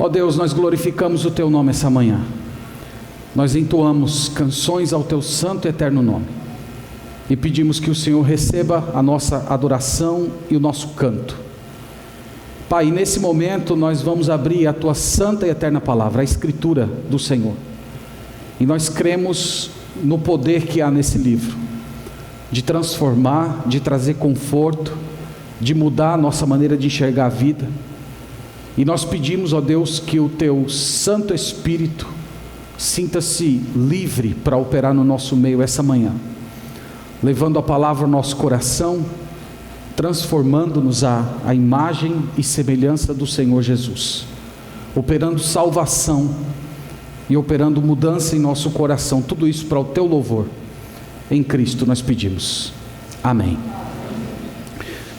Ó Deus, nós glorificamos o Teu nome essa manhã. Nós entoamos canções ao Teu santo e eterno nome. E pedimos que o Senhor receba a nossa adoração e o nosso canto. Pai, nesse momento nós vamos abrir a Tua santa e eterna palavra, a Escritura do Senhor. E nós cremos no poder que há nesse livro, de transformar, de trazer conforto, de mudar a nossa maneira de enxergar a vida. E nós pedimos, ó Deus, que o Teu Santo Espírito sinta-se livre para operar no nosso meio essa manhã, levando a palavra ao nosso coração, transformando-nos à imagem e semelhança do Senhor Jesus, operando salvação e operando mudança em nosso coração, tudo isso para o Teu louvor. Em Cristo nós pedimos, amém.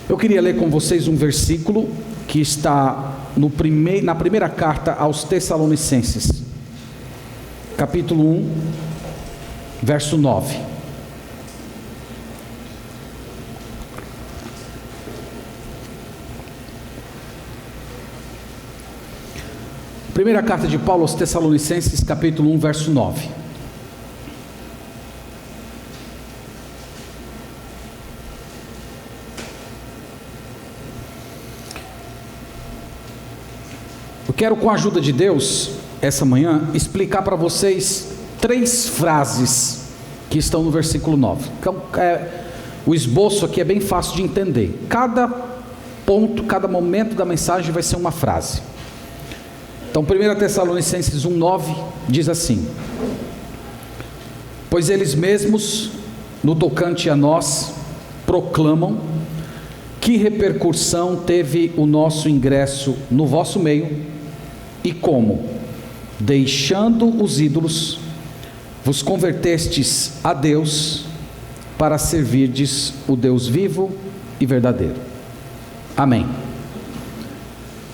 Eu queria ler com vocês um versículo que está na primeira carta aos Tessalonicenses, capítulo 1, verso 9. Primeira carta de Paulo aos Tessalonicenses, capítulo 1, verso 9. Eu quero, com a ajuda de Deus, essa manhã, explicar para vocês 3 frases que estão no versículo 9. Então, o esboço aqui é bem fácil de entender. Cada ponto, cada momento da mensagem vai ser uma frase. Então, 1 Tessalonicenses 1,9 diz assim: pois eles mesmos, no tocante a nós, proclamam que repercussão teve o nosso ingresso no vosso meio, e como, deixando os ídolos, vos convertestes a Deus, para servirdes o Deus vivo e verdadeiro. Amém.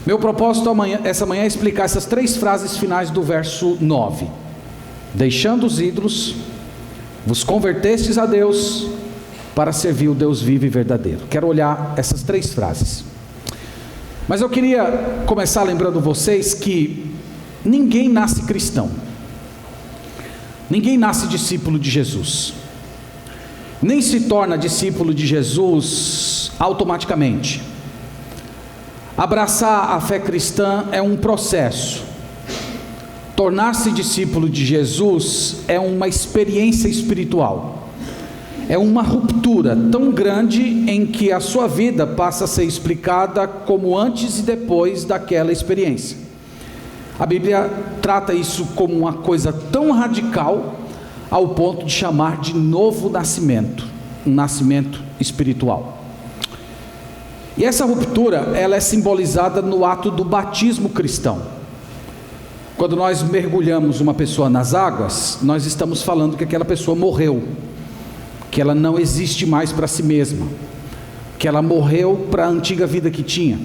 Meu propósito essa manhã é explicar essas 3 frases finais do verso 9. Deixando os ídolos, vos convertestes a Deus, para servir o Deus vivo e verdadeiro. Quero olhar essas 3 frases. Mas eu queria começar lembrando vocês que ninguém nasce cristão. Ninguém nasce discípulo de Jesus. Nem se torna discípulo de Jesus automaticamente. Abraçar a fé cristã é um processo. Tornar-se discípulo de Jesus é uma experiência espiritual. É uma ruptura tão grande em que a sua vida passa a ser explicada como antes e depois daquela experiência. A Bíblia trata isso como uma coisa tão radical ao ponto de chamar de novo nascimento, um nascimento espiritual. E essa ruptura, ela é simbolizada no ato do batismo cristão. Quando nós mergulhamos uma pessoa nas águas, nós estamos falando que aquela pessoa morreu, que ela não existe mais para si mesma, que ela morreu para a antiga vida que tinha.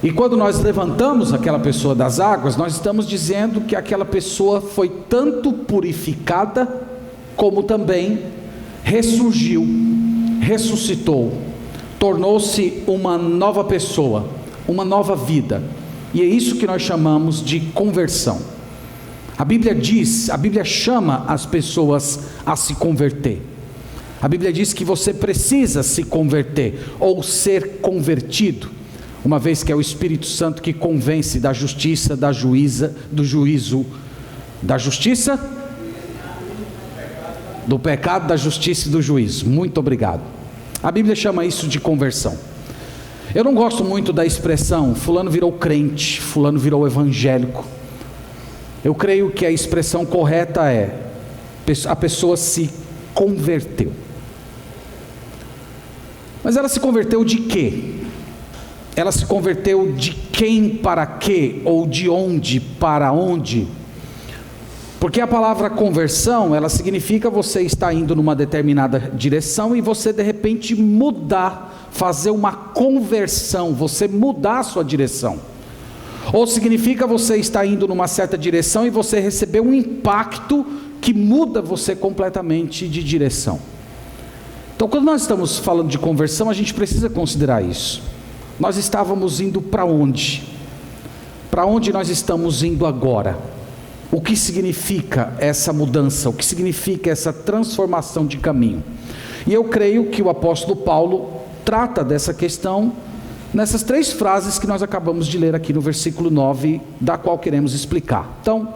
E quando nós levantamos aquela pessoa das águas, nós estamos dizendo que aquela pessoa foi tanto purificada, como também ressurgiu, ressuscitou, tornou-se uma nova pessoa, uma nova vida. E é isso que nós chamamos de conversão. A Bíblia chama as pessoas a se converter. A Bíblia diz que você precisa se converter, ou ser convertido, uma vez que é o Espírito Santo que convence da justiça, do juízo, da justiça, do pecado, da justiça e do juízo. Muito obrigado. A Bíblia chama isso de conversão. Eu não gosto muito da expressão fulano virou crente, fulano virou evangélico. Eu creio que a expressão correta é a pessoa se converteu. Mas ela se converteu de quê? Ela se converteu de quem para quê? Ou de onde para onde? Porque a palavra conversão, ela significa você estar indo numa determinada direção e você de repente mudar, fazer uma conversão, você mudar a sua direção. Ou significa você estar indo numa certa direção e você receber um impacto que muda você completamente de direção. Então, quando nós estamos falando de conversão, a gente precisa considerar isso. Nós estávamos indo para onde? para onde nós estamos indo agora. O que significa essa mudança? O que significa essa transformação de caminho? E eu creio que o apóstolo Paulo trata dessa questão nessas 3 frases que nós acabamos de ler aqui no versículo 9, da qual queremos explicar. Então,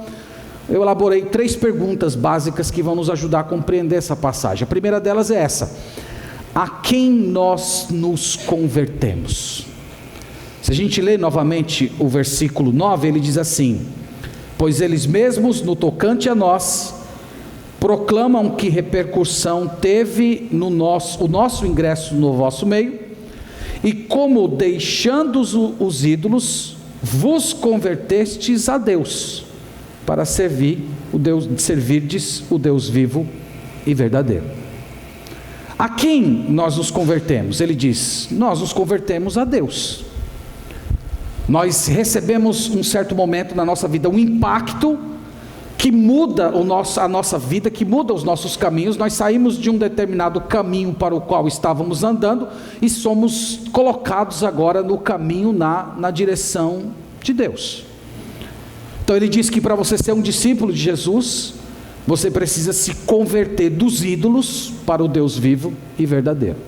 eu elaborei 3 perguntas básicas que vão nos ajudar a compreender essa passagem. A primeira delas é essa: a quem nós nos convertemos? Se a gente ler novamente o versículo 9, ele diz assim: pois eles mesmos, no tocante a nós, proclamam que repercussão teve o nosso ingresso no vosso meio, e como deixando os ídolos, vos convertestes a Deus, para servirdes o Deus vivo e verdadeiro. A quem nós nos convertemos? Ele diz: nós nos convertemos a Deus. Nós recebemos um certo momento na nossa vida um impacto que muda a nossa vida, que muda os nossos caminhos. Nós saímos de um determinado caminho para o qual estávamos andando e somos colocados agora no caminho, na direção de Deus. Então ele diz que para você ser um discípulo de Jesus, você precisa se converter dos ídolos para o Deus vivo e verdadeiro.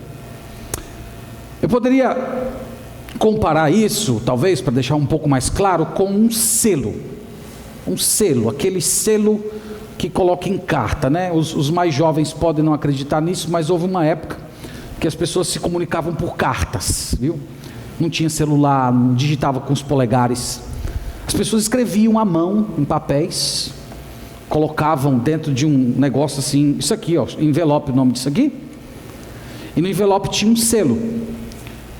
Eu poderia comparar isso, talvez para deixar um pouco mais claro, com um selo, aquele selo que coloca em carta, né? Os mais jovens podem não acreditar nisso, mas houve uma época que as pessoas se comunicavam por cartas, viu? Não tinha celular, não digitava com os polegares. As pessoas escreviam à mão em papéis, colocavam dentro de um negócio assim, isso aqui, ó, envelope, o nome disso aqui, e no envelope tinha um selo,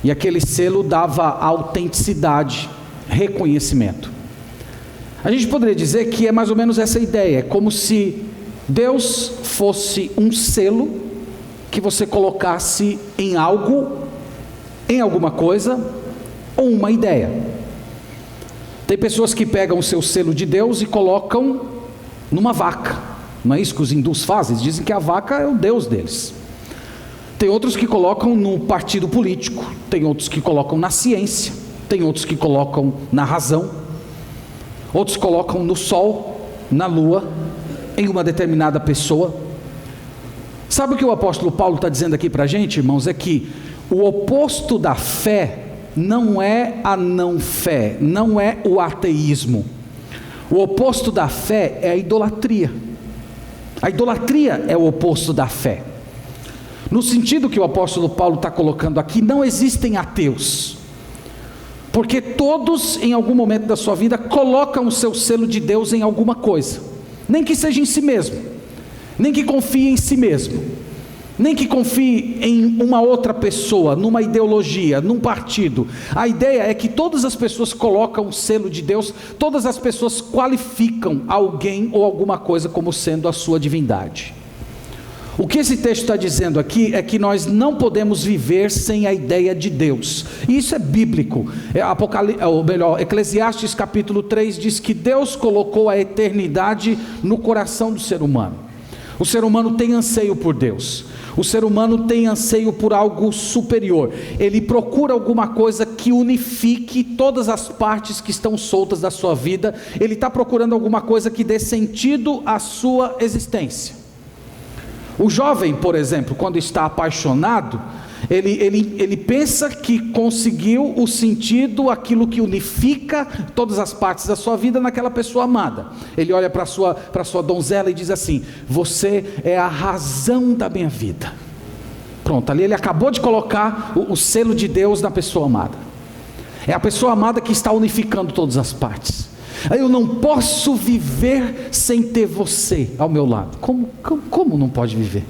e aquele selo dava autenticidade, reconhecimento. A gente poderia dizer que é mais ou menos essa ideia, é como se Deus fosse um selo que você colocasse em algo, em alguma coisa, ou uma ideia. Tem pessoas que pegam o seu selo de Deus e colocam numa vaca, não é isso que os hindus fazem? Dizem que a vaca é o Deus deles. Tem outros que colocam no partido político, tem outros que colocam na ciência, tem outros que colocam na razão, outros colocam no sol, na lua, em uma determinada pessoa. Sabe o que o apóstolo Paulo está dizendo aqui para a gente, irmãos? É que o oposto da fé não é a não fé, não é o ateísmo. O oposto da fé é a idolatria. A idolatria é o oposto da fé. No sentido que o apóstolo Paulo está colocando aqui, não existem ateus, porque todos em algum momento da sua vida colocam o seu selo de Deus em alguma coisa, nem que seja em si mesmo, nem que confie em si mesmo, nem que confie em uma outra pessoa, numa ideologia, num partido. A ideia é que todas as pessoas colocam o selo de Deus, todas as pessoas qualificam alguém ou alguma coisa como sendo a sua divindade. O que esse texto está dizendo aqui é que nós não podemos viver sem a ideia de Deus, e isso é bíblico. Eclesiastes capítulo 3 diz que Deus colocou a eternidade no coração do ser humano. O ser humano tem anseio por Deus, o ser humano tem anseio por algo superior, ele procura alguma coisa que unifique todas as partes que estão soltas da sua vida, ele está procurando alguma coisa que dê sentido à sua existência. O jovem, por exemplo, quando está apaixonado, ele pensa que conseguiu o sentido, aquilo que unifica todas as partes da sua vida naquela pessoa amada. Ele olha para a sua donzela e diz assim: você é a razão da minha vida. Pronto, ali ele acabou de colocar o selo de Deus na pessoa amada. É a pessoa amada que está unificando todas as partes. Eu não posso viver sem ter você ao meu lado. Como não pode viver?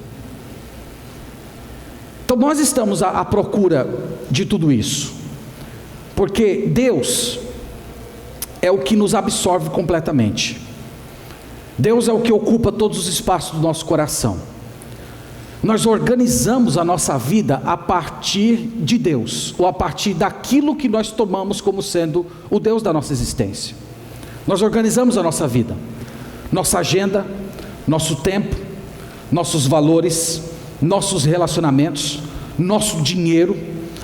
Então nós estamos à procura de tudo isso, porque Deus é o que nos absorve completamente. Deus é o que ocupa todos os espaços do nosso coração. Nós organizamos a nossa vida a partir de Deus, ou a partir daquilo que nós tomamos como sendo o Deus da nossa existência. Nós organizamos a nossa vida, nossa agenda, nosso tempo, nossos valores, nossos relacionamentos, nosso dinheiro,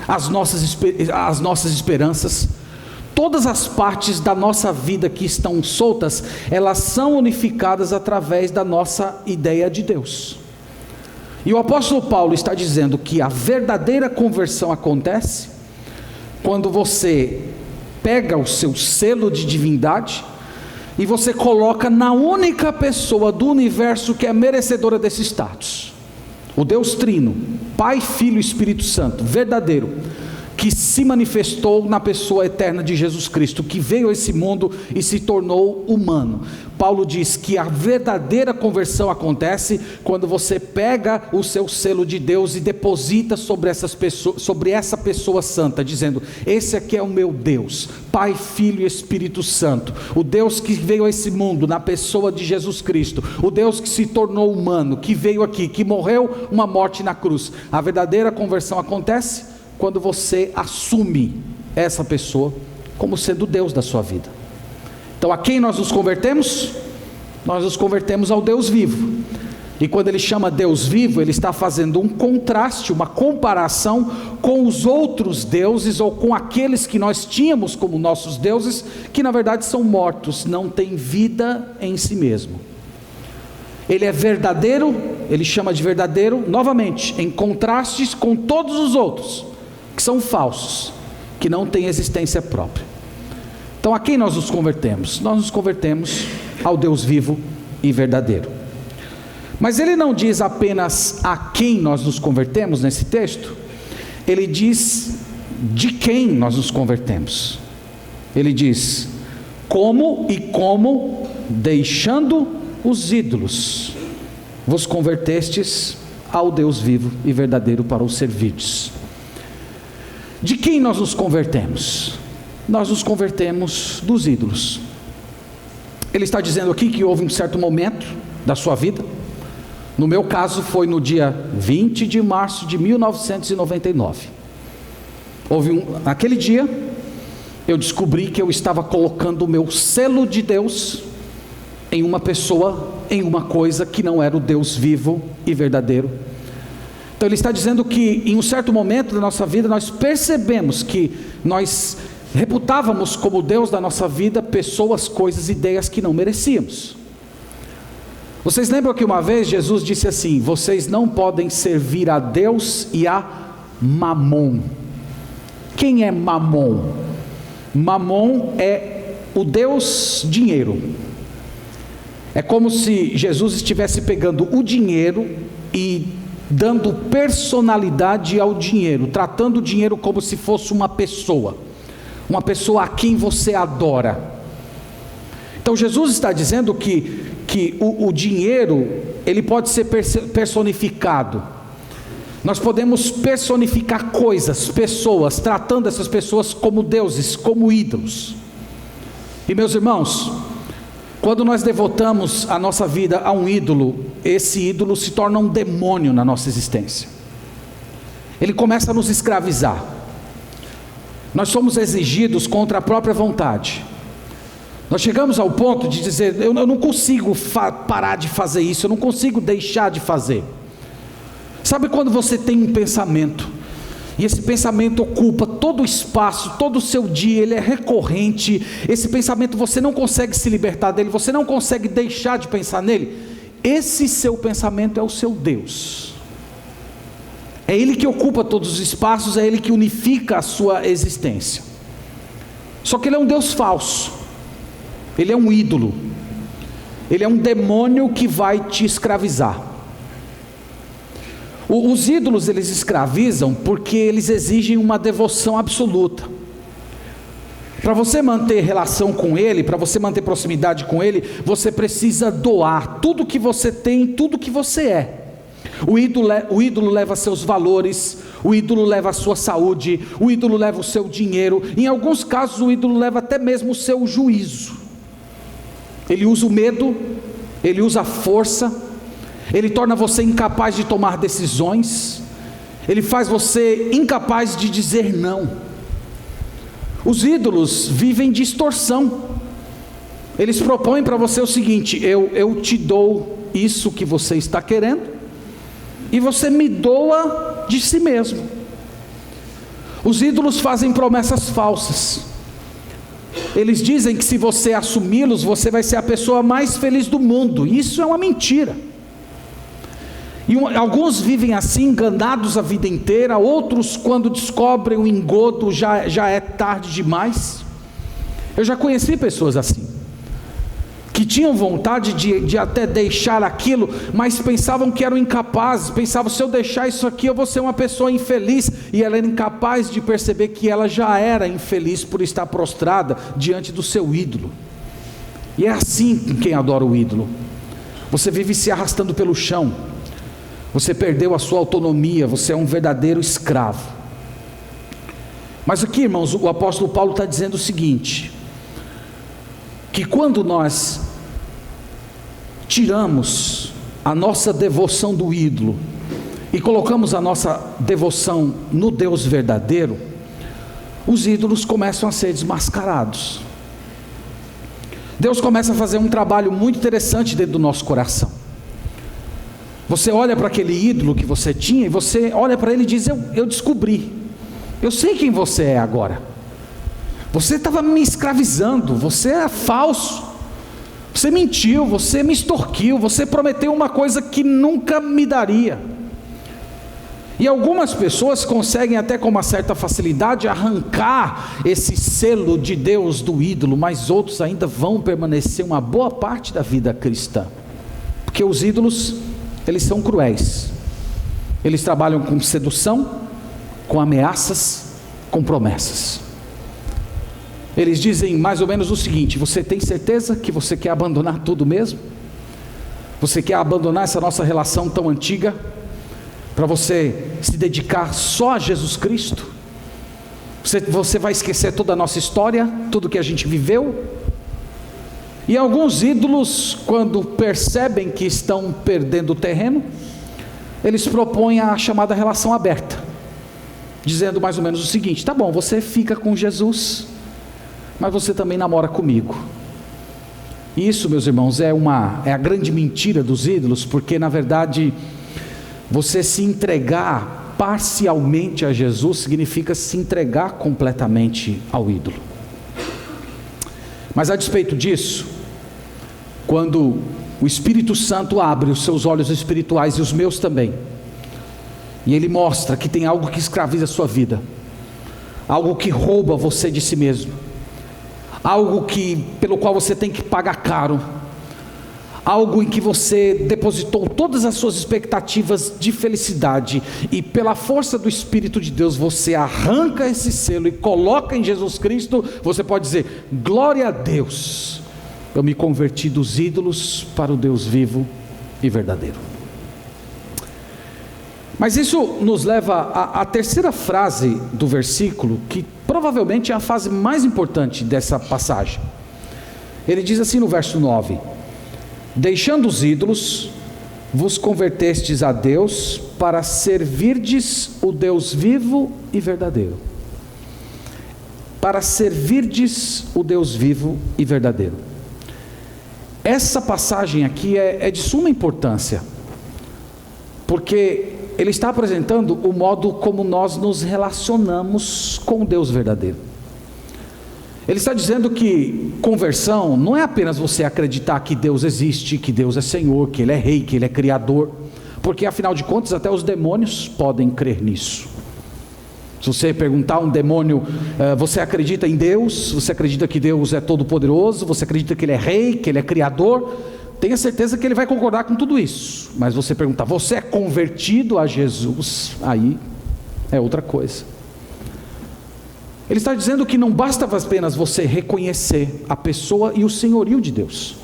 as nossas esperanças. todas as partes da nossa vida que estão soltas, elas são unificadas através da nossa ideia de Deus. E o apóstolo Paulo está dizendo que a verdadeira conversão acontece quando você pega o seu selo de divindade e você coloca na única pessoa do universo que é merecedora desse status, o Deus Trino, Pai, Filho e Espírito Santo, verdadeiro, que se manifestou na pessoa eterna de Jesus Cristo, que veio a esse mundo e se tornou humano. Paulo diz que a verdadeira conversão acontece quando você pega o seu selo de Deus e deposita sobre essa pessoa santa, dizendo: esse aqui é o meu Deus, Pai, Filho e Espírito Santo, o Deus que veio a esse mundo na pessoa de Jesus Cristo, o Deus que se tornou humano, que veio aqui, que morreu uma morte na cruz. A verdadeira conversão acontece quando você assume essa pessoa como sendo Deus da sua vida. Então, a quem nós nos convertemos? Nós nos convertemos ao Deus vivo. E quando ele chama Deus vivo, ele está fazendo um contraste, uma comparação com os outros deuses, ou com aqueles que nós tínhamos como nossos deuses, que na verdade são mortos, não têm vida em si mesmo. Ele é verdadeiro, ele chama de verdadeiro, novamente, em contrastes com todos os outros, que são falsos, que não têm existência própria. Então, a quem nós nos convertemos? Nós nos convertemos ao Deus vivo e verdadeiro. Mas ele não diz apenas a quem nós nos convertemos nesse texto, ele diz de quem nós nos convertemos. Ele diz: como, deixando os ídolos, vos convertestes ao Deus vivo e verdadeiro para o servirdes. De quem nós nos convertemos? Nós nos convertemos dos ídolos. Ele está dizendo aqui que houve um certo momento da sua vida, no meu caso foi no dia 20 de março de 1999. Naquele dia, eu descobri que eu estava colocando o meu selo de Deus em uma pessoa, em uma coisa que não era o Deus vivo e verdadeiro. Então ele está dizendo que em um certo momento da nossa vida nós percebemos que nós reputávamos como Deus da nossa vida pessoas, coisas, ideias que não merecíamos. Vocês lembram que uma vez Jesus disse assim: vocês não podem servir a Deus e a Mamon. Quem é Mamon? Mamon é o Deus dinheiro. É como se Jesus estivesse pegando o dinheiro e dando personalidade ao dinheiro, tratando o dinheiro como se fosse uma pessoa a quem você adora. Então Jesus está dizendo que o dinheiro, ele pode ser personificado. Nós podemos personificar coisas, pessoas, tratando essas pessoas como deuses, como ídolos. E meus irmãos, quando nós devotamos a nossa vida a um ídolo, esse ídolo se torna um demônio na nossa existência. Ele começa a nos escravizar. Nós somos exigidos contra a própria vontade. Nós chegamos ao ponto de dizer: eu não consigo parar de fazer isso, eu não consigo deixar de fazer. Sabe quando você tem um pensamento, e esse pensamento ocupa todo o espaço, todo o seu dia, ele é recorrente, esse pensamento você não consegue se libertar dele, você não consegue deixar de pensar nele? Esse seu pensamento é o seu Deus. É ele que ocupa todos os espaços, é ele que unifica a sua existência. Só que ele é um Deus falso, ele é um ídolo, ele é um demônio que vai te escravizar. Os ídolos, eles escravizam porque eles exigem uma devoção absoluta. Para você manter relação com ele, para você manter proximidade com ele, você precisa doar tudo que você tem, tudo que você é. O ídolo leva seus valores, o ídolo leva a sua saúde, o ídolo leva o seu dinheiro, em alguns casos o ídolo leva até mesmo o seu juízo. Ele usa o medo, ele usa a força, ele torna você incapaz de tomar decisões, ele faz você incapaz de dizer não. Os ídolos vivem de extorsão. Eles propõem para você o seguinte: eu te dou isso que você está querendo, e você me doa de si mesmo. Os ídolos fazem promessas falsas. Eles dizem que se você assumi-los, você vai ser a pessoa mais feliz do mundo. Isso é uma mentira. E alguns vivem assim, enganados a vida inteira. Outros, quando descobrem o engodo, já é tarde demais. Eu já conheci pessoas assim, que tinham vontade de até deixar aquilo, mas pensavam que eram incapazes. Pensavam, se eu deixar isso aqui, eu vou ser uma pessoa infeliz. E ela era incapaz de perceber que ela já era infeliz por estar prostrada diante do seu ídolo. E é assim com quem adora o ídolo. Você vive se arrastando pelo chão. Você perdeu a sua autonomia, você é um verdadeiro escravo. Mas aqui, irmãos, o apóstolo Paulo está dizendo o seguinte: que quando nós tiramos a nossa devoção do ídolo e colocamos a nossa devoção no Deus verdadeiro, os ídolos começam a ser desmascarados. Deus começa a fazer um trabalho muito interessante dentro do nosso coração. Você olha para aquele ídolo que você tinha, e você olha para ele e diz: eu descobri, eu sei quem você é agora. Você estava me escravizando, você é falso, você mentiu, você me extorquiu, você prometeu uma coisa que nunca me daria. E algumas pessoas conseguem até com uma certa facilidade arrancar esse selo de Deus do ídolo, mas outros ainda vão permanecer uma boa parte da vida cristã, porque os ídolos, eles são cruéis. Eles trabalham com sedução, com ameaças, com promessas. Eles dizem mais ou menos o seguinte: você tem certeza que você quer abandonar tudo mesmo? Você quer abandonar essa nossa relação tão antiga, para você se dedicar só a Jesus Cristo? Você vai esquecer toda a nossa história, tudo que a gente viveu? E alguns ídolos, quando percebem que estão perdendo o terreno, eles propõem a chamada relação aberta, dizendo mais ou menos o seguinte: tá bom, você fica com Jesus, mas você também namora comigo. E isso, meus irmãos, é a grande mentira dos ídolos, porque na verdade, você se entregar parcialmente a Jesus significa se entregar completamente ao ídolo. Mas a despeito disso, quando o Espírito Santo abre os seus olhos espirituais e os meus também, e Ele mostra que tem algo que escraviza a sua vida, algo que rouba você de si mesmo, algo pelo qual você tem que pagar caro, algo em que você depositou todas as suas expectativas de felicidade, e pela força do Espírito de Deus você arranca esse selo e coloca em Jesus Cristo, você pode dizer: glória a Deus, eu me converti dos ídolos para o Deus vivo e verdadeiro. Mas isso nos leva à terceira frase do versículo, que provavelmente é a frase mais importante dessa passagem. Ele diz assim no verso 9: deixando os ídolos, vos convertestes a Deus para servirdes o Deus vivo e verdadeiro. Para servirdes o Deus vivo e verdadeiro. Essa passagem aqui é de suma importância, porque ele está apresentando o modo como nós nos relacionamos com o Deus verdadeiro. Ele está dizendo que conversão não é apenas você acreditar que Deus existe, que Deus é Senhor, que Ele é Rei, que Ele é Criador, porque afinal de contas até os demônios podem crer nisso. Se você perguntar a um demônio: você acredita em Deus? Você acredita que Deus é todo poderoso? Você acredita que Ele é Rei, que Ele é Criador? Tenha certeza que ele vai concordar com tudo isso. Mas você perguntar: você é convertido a Jesus? Aí é outra coisa. Ele está dizendo que não basta apenas você reconhecer a pessoa e o senhorio de Deus,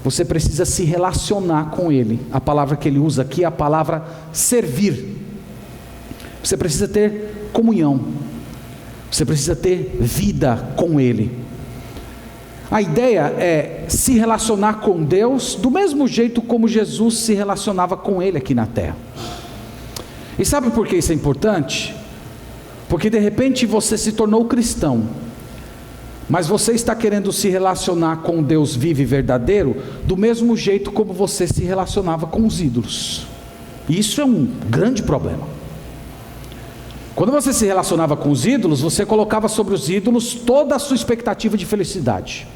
você precisa se relacionar com Ele. A palavra que ele usa aqui é a palavra servir. Você precisa ter comunhão, você precisa ter vida com Ele. A ideia é se relacionar com Deus do mesmo jeito como Jesus se relacionava com Ele aqui na terra. E sabe por que isso é importante? Porque de repente você se tornou cristão, mas você está querendo se relacionar com Deus vivo e verdadeiro do mesmo jeito como você se relacionava com os ídolos. E isso é um grande problema. Quando você se relacionava com os ídolos, você colocava sobre os ídolos toda a sua expectativa de felicidade.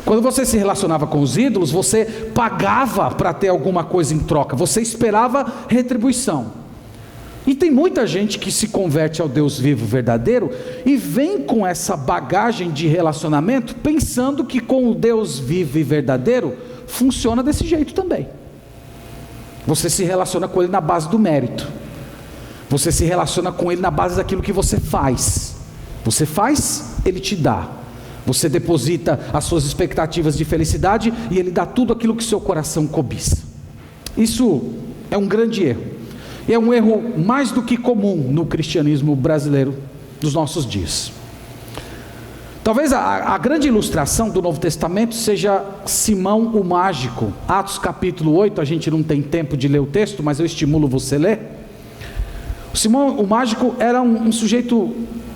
Quando você se relacionava com os ídolos, você pagava para ter alguma coisa em troca, você esperava retribuição. E tem muita gente que se converte ao Deus vivo verdadeiro e vem com essa bagagem de relacionamento, pensando que com o Deus vivo e verdadeiro funciona desse jeito também. Você se relaciona com Ele na base do mérito, você se relaciona com Ele na base daquilo que você faz. Você faz, Ele te dá. Você deposita as suas expectativas de felicidade e Ele dá tudo aquilo que seu coração cobiça. Isso é um grande erro. E é um erro mais do que comum no cristianismo brasileiro dos nossos dias. Talvez a grande ilustração do Novo Testamento seja Simão o Mágico. Atos capítulo 8, a gente não tem tempo de ler o texto, mas eu estimulo você a ler. O Simão o Mágico era um sujeito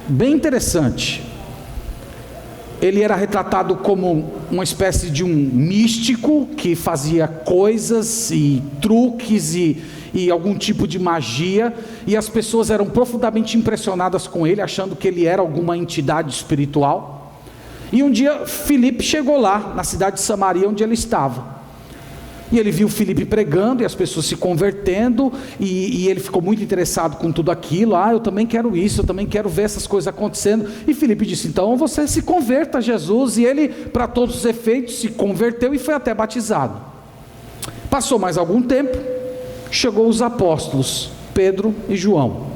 bem interessante. Ele era retratado como uma espécie de um místico que fazia coisas e truques e algum tipo de magia, e as pessoas eram profundamente impressionadas com ele, achando que ele era alguma entidade espiritual. E um dia Filipe chegou lá, na cidade de Samaria, onde ele estava, e ele viu Filipe pregando, e as pessoas se convertendo, e ele ficou muito interessado com tudo aquilo. Eu também quero isso, eu também quero ver essas coisas acontecendo. E Filipe disse, então você se converta a Jesus. E ele, para todos os efeitos, se converteu e foi até batizado. Passou mais algum tempo, chegou os apóstolos, Pedro e João.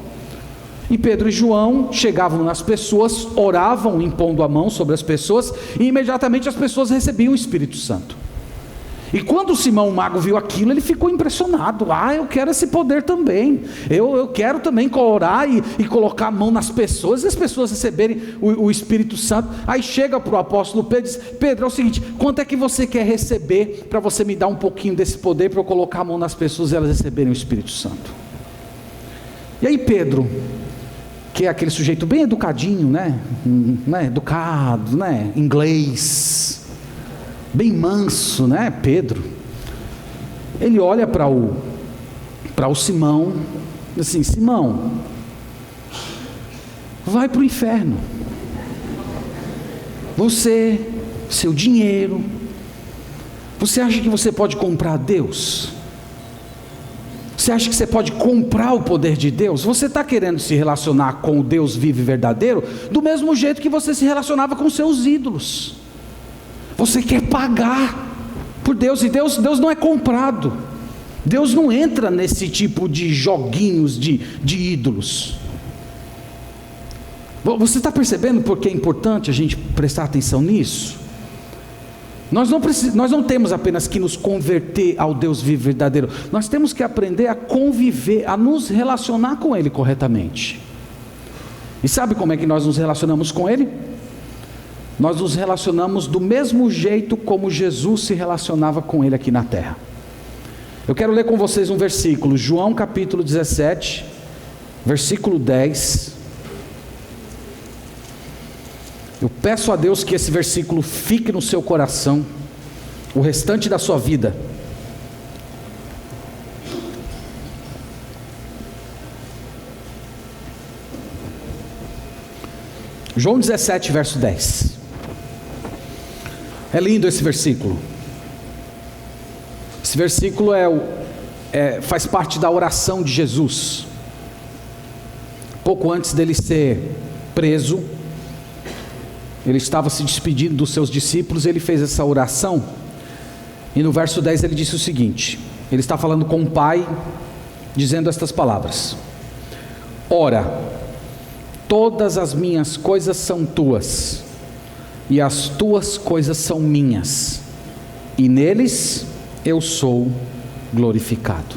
E Pedro e João chegavam nas pessoas, oravam impondo a mão sobre as pessoas, e imediatamente as pessoas recebiam o Espírito Santo. E quando Simão o Mago viu aquilo, ele ficou impressionado. Eu quero esse poder também. Eu quero também orar e colocar a mão nas pessoas, e as pessoas receberem o Espírito Santo. Aí chega para o apóstolo Pedro e diz, Pedro, é o seguinte, quanto é que você quer receber para você me dar um pouquinho desse poder para eu colocar a mão nas pessoas e elas receberem o Espírito Santo? E aí Pedro, que é aquele sujeito bem educadinho, educado, inglês, bem manso, Pedro, ele olha para o Simão, assim, Simão, vai para o inferno, você, seu dinheiro, você acha que você pode comprar Deus? Você acha que você pode comprar o poder de Deus? Você está querendo se relacionar com o Deus vivo e verdadeiro do mesmo jeito que você se relacionava com seus ídolos. Você quer pagar por Deus, e Deus não é comprado. Deus não entra nesse tipo de joguinhos de ídolos. Você está percebendo por que é importante a gente prestar atenção nisso? Nós não temos apenas que nos converter ao Deus vivo e verdadeiro, nós temos que aprender a conviver, a nos relacionar com Ele corretamente. E sabe como é que nós nos relacionamos com Ele? Nós nos relacionamos do mesmo jeito como Jesus se relacionava com Ele aqui na terra. Eu quero ler com vocês um versículo, João capítulo 17, versículo 10. Eu peço a Deus que esse versículo fique no seu coração o restante da sua vida. João 17, verso 10. É lindo esse versículo. Esse versículo faz parte da oração de Jesus. Pouco antes dele ser preso, ele estava se despedindo dos seus discípulos, ele fez essa oração, e no verso 10 ele disse o seguinte, ele está falando com o Pai, dizendo estas palavras: Ora, todas as minhas coisas são tuas, e as tuas coisas são minhas, e neles eu sou glorificado.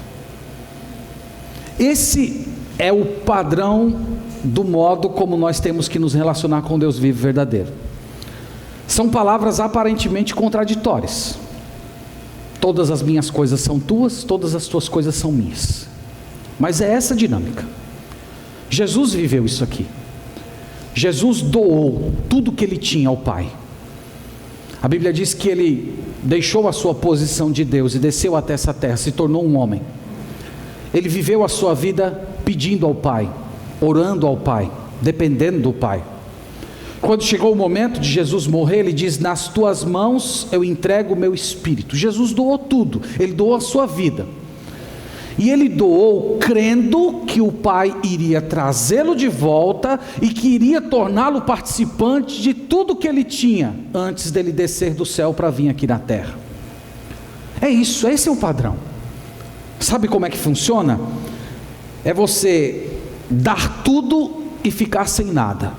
Esse é o padrão do modo como nós temos que nos relacionar com Deus vivo e verdadeiro. São palavras aparentemente contraditórias. Todas as minhas coisas são tuas, todas as tuas coisas são minhas. Mas é essa a dinâmica. Jesus viveu isso aqui. Jesus doou tudo que ele tinha ao Pai. A Bíblia diz que ele deixou a sua posição de Deus e desceu até essa terra, se tornou um homem. Ele viveu a sua vida pedindo ao Pai: orando ao Pai, dependendo do Pai. Quando chegou o momento de Jesus morrer, ele diz: nas tuas mãos eu entrego o meu espírito. Jesus doou tudo, ele doou a sua vida. E ele doou crendo que o Pai iria trazê-lo de volta e que iria torná-lo participante de tudo que ele tinha antes dele descer do céu para vir aqui na terra. É isso, esse é o padrão. Sabe como é que funciona? É você dar tudo e ficar sem nada.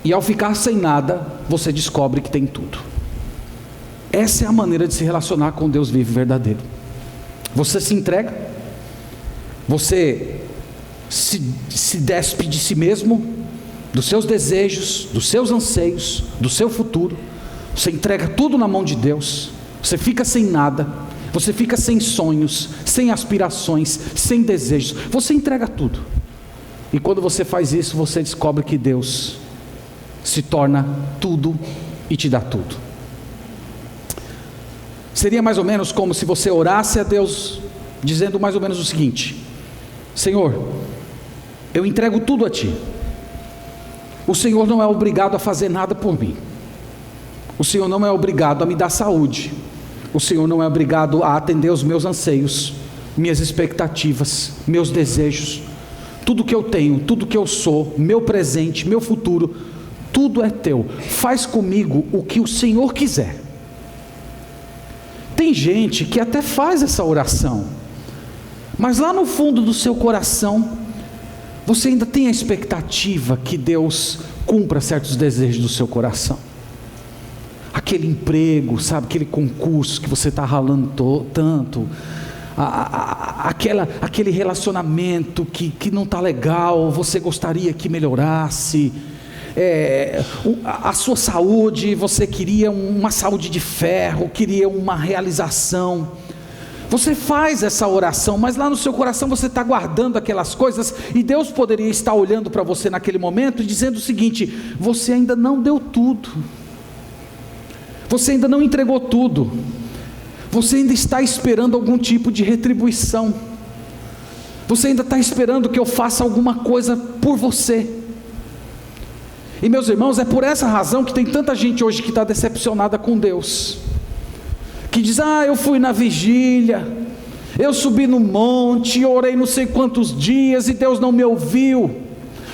E ao ficar sem nada, você descobre que tem tudo. Essa é a maneira de se relacionar com Deus vivo e verdadeiro. Você se entrega, você se despe de si mesmo, dos seus desejos, dos seus anseios, do seu futuro. Você entrega tudo na mão de Deus. Você fica sem nada, você fica sem sonhos, sem aspirações, sem desejos. Você entrega tudo. E quando você faz isso, você descobre que Deus se torna tudo e te dá tudo. Seria mais ou menos como se você orasse a Deus, dizendo mais ou menos o seguinte: Senhor, eu entrego tudo a Ti. O Senhor não é obrigado a fazer nada por mim. O Senhor não é obrigado a me dar saúde. O Senhor não é obrigado a atender os meus anseios, minhas expectativas, meus desejos. Tudo que eu tenho, tudo que eu sou, meu presente, meu futuro, tudo é Teu. Faz comigo o que o Senhor quiser. Tem gente que até faz essa oração, mas lá no fundo do seu coração, você ainda tem a expectativa que Deus cumpra certos desejos do seu coração. Aquele emprego, sabe, aquele concurso que você está ralando tanto, aquele relacionamento que não está legal, você gostaria que melhorasse. A sua saúde, você queria uma saúde de ferro, queria uma realização. Você faz essa oração, mas lá no seu coração você está guardando aquelas coisas, e Deus poderia estar olhando para você naquele momento e dizendo o seguinte: você ainda não deu tudo, você ainda não entregou tudo, você ainda está esperando algum tipo de retribuição, você ainda está esperando que eu faça alguma coisa por você. E meus irmãos, é por essa razão que tem tanta gente hoje que está decepcionada com Deus, que diz: eu fui na vigília, eu subi no monte, orei não sei quantos dias e Deus não me ouviu,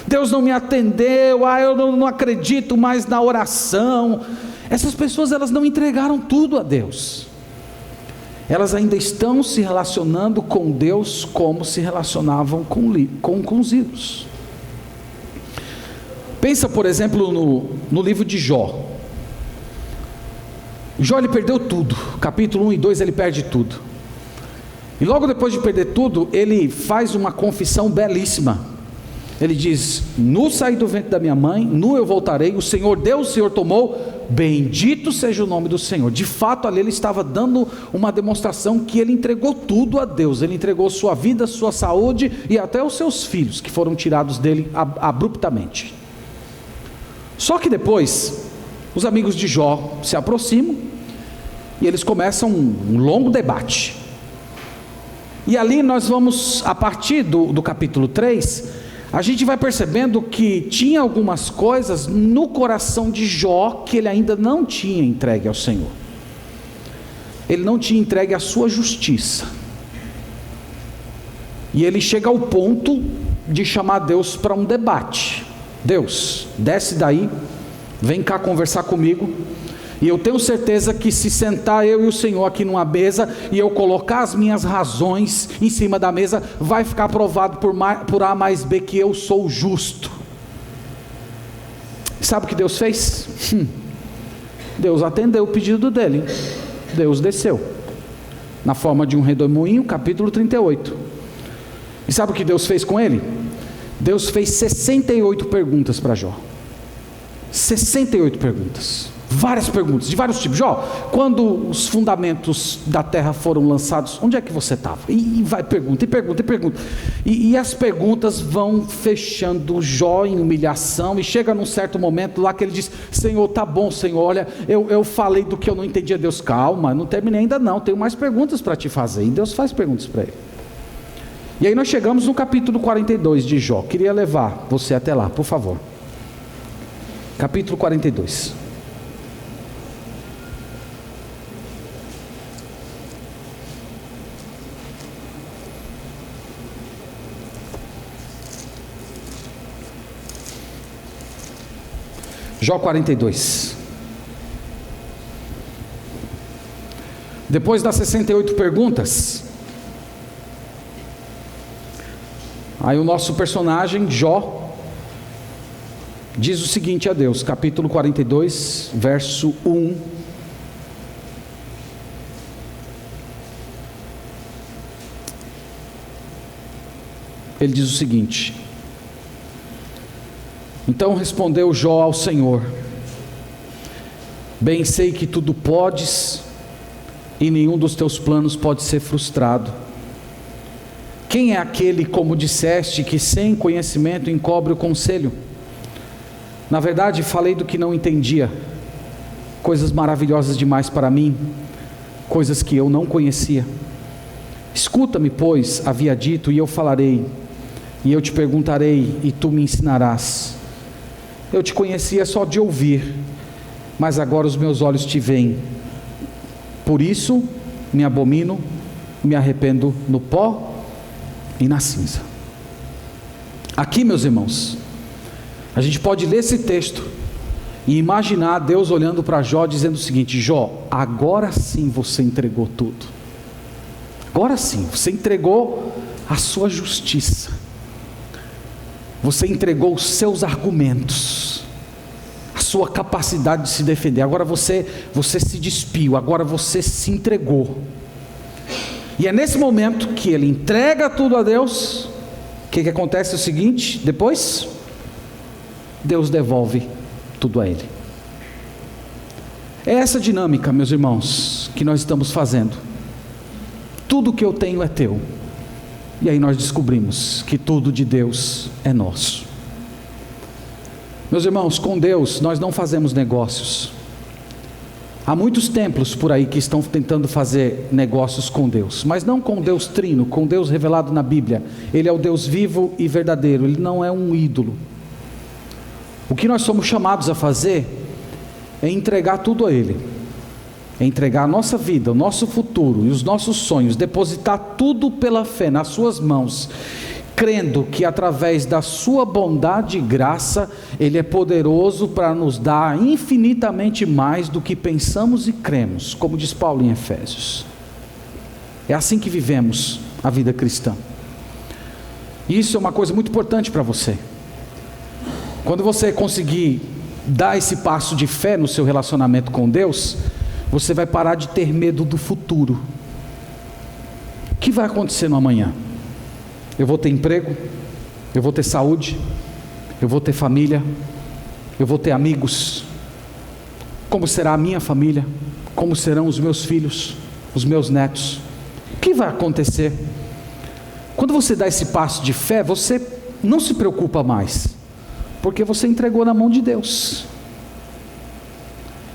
Deus não me atendeu, eu não acredito mais na oração. Essas pessoas, elas não entregaram tudo a Deus, elas ainda estão se relacionando com Deus como se relacionavam com os ídolos. Pensa, por exemplo, no livro de Jó. Jó, ele perdeu tudo. Capítulo 1 e 2 ele perde tudo. E logo depois de perder tudo, ele faz uma confissão belíssima. Ele diz: nu saí do ventre da minha mãe, nu eu voltarei, o Senhor deu, o Senhor tomou, bendito seja o nome do Senhor. De fato, ali ele estava dando uma demonstração que ele entregou tudo a Deus. Ele entregou sua vida, sua saúde e até os seus filhos, que foram tirados dele abruptamente. Só que depois, os amigos de Jó se aproximam e eles começam um longo debate. E ali nós vamos, a partir do capítulo 3, a gente vai percebendo que tinha algumas coisas no coração de Jó que ele ainda não tinha entregue ao Senhor. Ele não tinha entregue a sua justiça. E ele chega ao ponto de chamar Deus para um debate. Deus, desce daí, vem cá conversar comigo, e eu tenho certeza que se sentar eu e o Senhor aqui numa mesa, e eu colocar as minhas razões em cima da mesa, vai ficar provado por A mais B que eu sou justo. Sabe o que Deus fez? Deus atendeu o pedido dele. Deus desceu na forma de um redemoinho, capítulo 38. E sabe o que Deus fez com ele? Deus fez 68 perguntas para Jó. 68 perguntas. Várias perguntas, de vários tipos. Jó, quando os fundamentos da terra foram lançados, onde é que você estava? E vai pergunta, e pergunta, e pergunta. E as perguntas vão fechando Jó em humilhação, e chega num certo momento lá que ele diz: Senhor, tá bom, Senhor, olha, eu falei do que eu não entendia. Deus, calma, não terminei ainda não, tenho mais perguntas para te fazer. E Deus faz perguntas para ele. E aí nós chegamos no capítulo 42 de Jó. Queria levar você até lá, por favor. Capítulo 42. Jó 42. Depois das 68 perguntas, aí o nosso personagem, Jó, diz o seguinte a Deus, capítulo 42, verso 1. Ele diz o seguinte: então respondeu Jó ao Senhor: bem sei que tudo podes, e nenhum dos teus planos pode ser frustrado. Quem é aquele, como disseste, que sem conhecimento encobre o conselho? Na verdade, falei do que não entendia, coisas maravilhosas demais para mim, coisas que eu não conhecia. Escuta-me, pois, havia dito, e eu falarei, e eu te perguntarei, e tu me ensinarás. Eu te conhecia só de ouvir, mas agora os meus olhos te veem. Por isso me abomino, me arrependo no pó e na cinza. Aqui, meus irmãos, a gente pode ler esse texto e imaginar Deus olhando para Jó dizendo o seguinte: Jó, agora sim você entregou tudo. Agora sim, você entregou a sua justiça. Você entregou os seus argumentos, a sua capacidade de se defender. Agora você se despiu, agora você se entregou. E é nesse momento que ele entrega tudo a Deus. O que acontece? É o seguinte: depois Deus devolve tudo a ele. É essa dinâmica, meus irmãos, que nós estamos fazendo. Tudo que eu tenho é teu. E aí nós descobrimos que tudo de Deus é nosso. Meus irmãos, com Deus nós não fazemos negócios. Há muitos templos por aí que estão tentando fazer negócios com Deus, mas não com Deus trino, com Deus revelado na Bíblia. Ele é o Deus vivo e verdadeiro, Ele não é um ídolo. O que nós somos chamados a fazer é entregar tudo a Ele, é entregar a nossa vida, o nosso futuro e os nossos sonhos, depositar tudo pela fé nas suas mãos, crendo que através da sua bondade e graça, Ele é poderoso para nos dar infinitamente mais do que pensamos e cremos, como diz Paulo em Efésios. É assim que vivemos a vida cristã. E isso é uma coisa muito importante para você. Quando você conseguir dar esse passo de fé no seu relacionamento com Deus, você vai parar de ter medo do futuro. O que vai acontecer no amanhã? Eu vou ter emprego, eu vou ter saúde, eu vou ter família, eu vou ter amigos. Como será a minha família? Como serão os meus filhos, os meus netos? O que vai acontecer? Quando você dá esse passo de fé, você não se preocupa mais, porque você entregou na mão de Deus.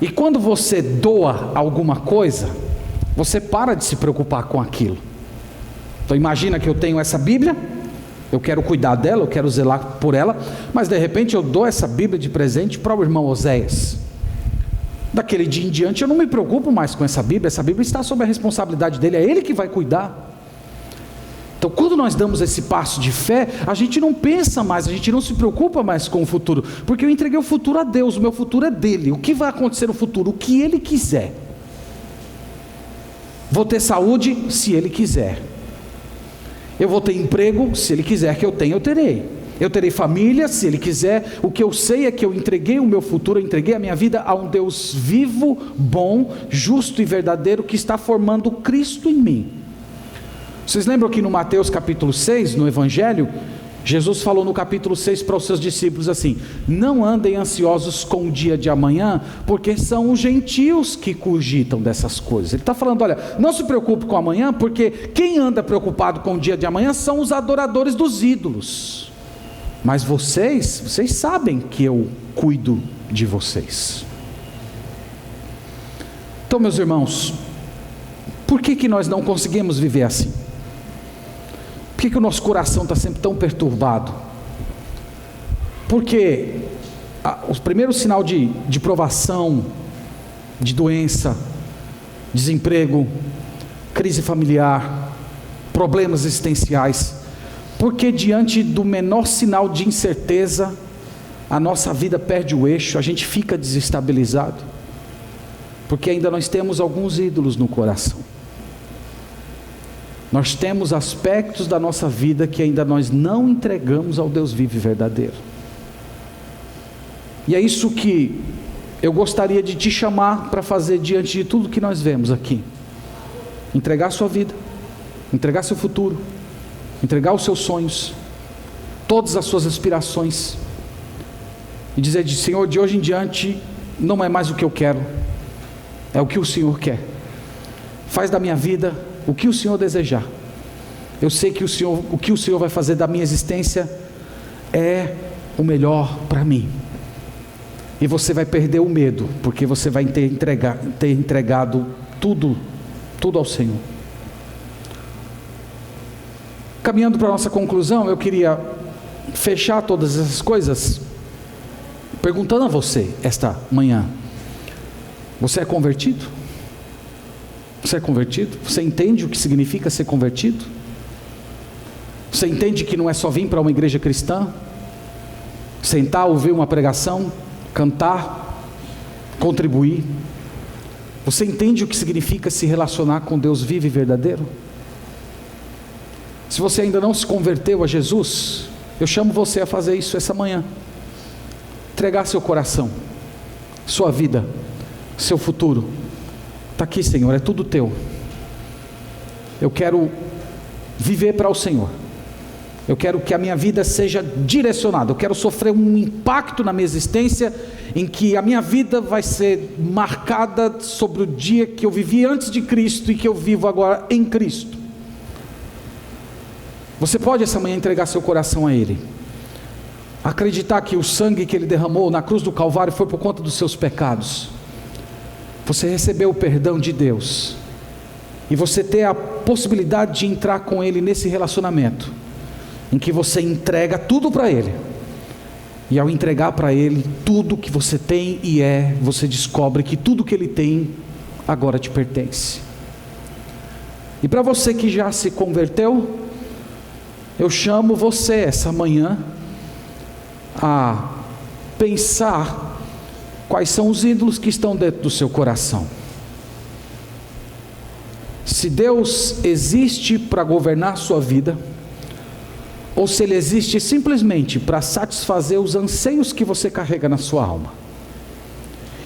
E quando você doa alguma coisa, você para de se preocupar com aquilo. Então imagina que eu tenho essa Bíblia, eu quero cuidar dela, eu quero zelar por ela, mas de repente eu dou essa Bíblia de presente para o irmão Oséias. Daquele dia em diante eu não me preocupo mais com essa Bíblia está sob a responsabilidade dele, é ele que vai cuidar. Então quando nós damos esse passo de fé, a gente não pensa mais, a gente não se preocupa mais com o futuro, porque eu entreguei o futuro a Deus, o meu futuro é dele. O que vai acontecer no futuro? O que ele quiser. Vou ter saúde se ele quiser. Eu vou ter emprego, se Ele quiser que eu tenha, eu terei. Eu terei família, se Ele quiser. O que eu sei é que eu entreguei o meu futuro, eu entreguei a minha vida a um Deus vivo, bom, justo e verdadeiro, que está formando Cristo em mim. Vocês lembram que no Mateus capítulo 6, no Evangelho, Jesus falou no capítulo 6 para os seus discípulos assim: não andem ansiosos com o dia de amanhã, porque são os gentios que cogitam dessas coisas. Ele está falando, olha, não se preocupe com amanhã, porque quem anda preocupado com o dia de amanhã são os adoradores dos ídolos. Mas vocês sabem que eu cuido de vocês. Então, meus irmãos, por que nós não conseguimos viver assim? Por que o nosso coração está sempre tão perturbado? Porque o primeiro sinal de provação, de doença, desemprego, crise familiar, problemas existenciais, porque diante do menor sinal de incerteza, a nossa vida perde o eixo, a gente fica desestabilizado, porque ainda nós temos alguns ídolos no coração. Nós temos aspectos da nossa vida que ainda nós não entregamos ao Deus vivo e verdadeiro. E é isso que eu gostaria de te chamar para fazer diante de tudo que nós vemos aqui. Entregar sua vida, entregar seu futuro, entregar os seus sonhos, todas as suas aspirações, e dizer: Senhor, de hoje em diante não é mais o que eu quero, é o que o Senhor quer. Faz da minha vida o que o Senhor desejar. Eu sei que o que o Senhor vai fazer da minha existência é o melhor para mim. E você vai perder o medo, porque você vai ter entregado tudo ao Senhor. Caminhando para a nossa conclusão, eu queria fechar todas essas coisas perguntando a você esta manhã: você é convertido? Você é convertido? Você entende o que significa ser convertido? Você entende que não é só vir para uma igreja cristã, sentar, ouvir uma pregação, cantar, contribuir? Você entende o que significa se relacionar com Deus vivo e verdadeiro? Se você ainda não se converteu a Jesus, eu chamo você a fazer isso essa manhã. Entregar seu coração, sua vida, seu futuro. Está aqui, Senhor, é tudo teu. Eu quero viver para o Senhor. Eu quero que a minha vida seja direcionada. Eu quero sofrer um impacto na minha existência, em que a minha vida vai ser marcada sobre o dia que eu vivi antes de Cristo e que eu vivo agora em Cristo. Você pode essa manhã entregar seu coração a Ele, acreditar que o sangue que Ele derramou na cruz do Calvário foi por conta dos seus pecados. Você recebeu o perdão de Deus, e você ter a possibilidade de entrar com Ele nesse relacionamento, em que você entrega tudo para Ele, e ao entregar para Ele tudo que você tem e é, você descobre que tudo que Ele tem agora te pertence. E para você que já se converteu, eu chamo você essa manhã a pensar quais são os ídolos que estão dentro do seu coração. Se Deus existe para governar sua vida, ou se Ele existe simplesmente para satisfazer os anseios que você carrega na sua alma.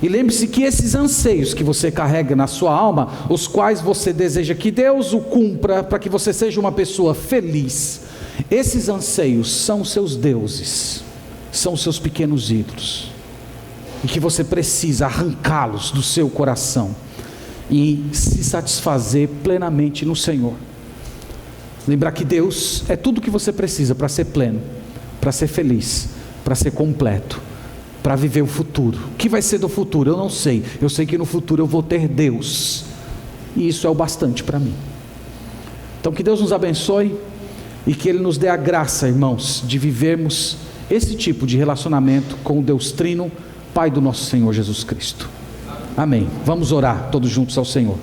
E lembre-se que esses anseios que você carrega na sua alma, os quais você deseja que Deus o cumpra para que você seja uma pessoa feliz, esses anseios são seus deuses, são seus pequenos ídolos, e que você precisa arrancá-los do seu coração e se satisfazer plenamente no Senhor. Lembrar que Deus é tudo que você precisa para ser pleno, para ser feliz, para ser completo, para viver o futuro. O que vai ser do futuro? Eu não sei. Eu sei que no futuro eu vou ter Deus, e isso é o bastante para mim. Então que Deus nos abençoe, e que Ele nos dê a graça, irmãos, de vivermos esse tipo de relacionamento com o Deus Trino, Pai do nosso Senhor Jesus Cristo. Amém. Vamos orar todos juntos ao Senhor.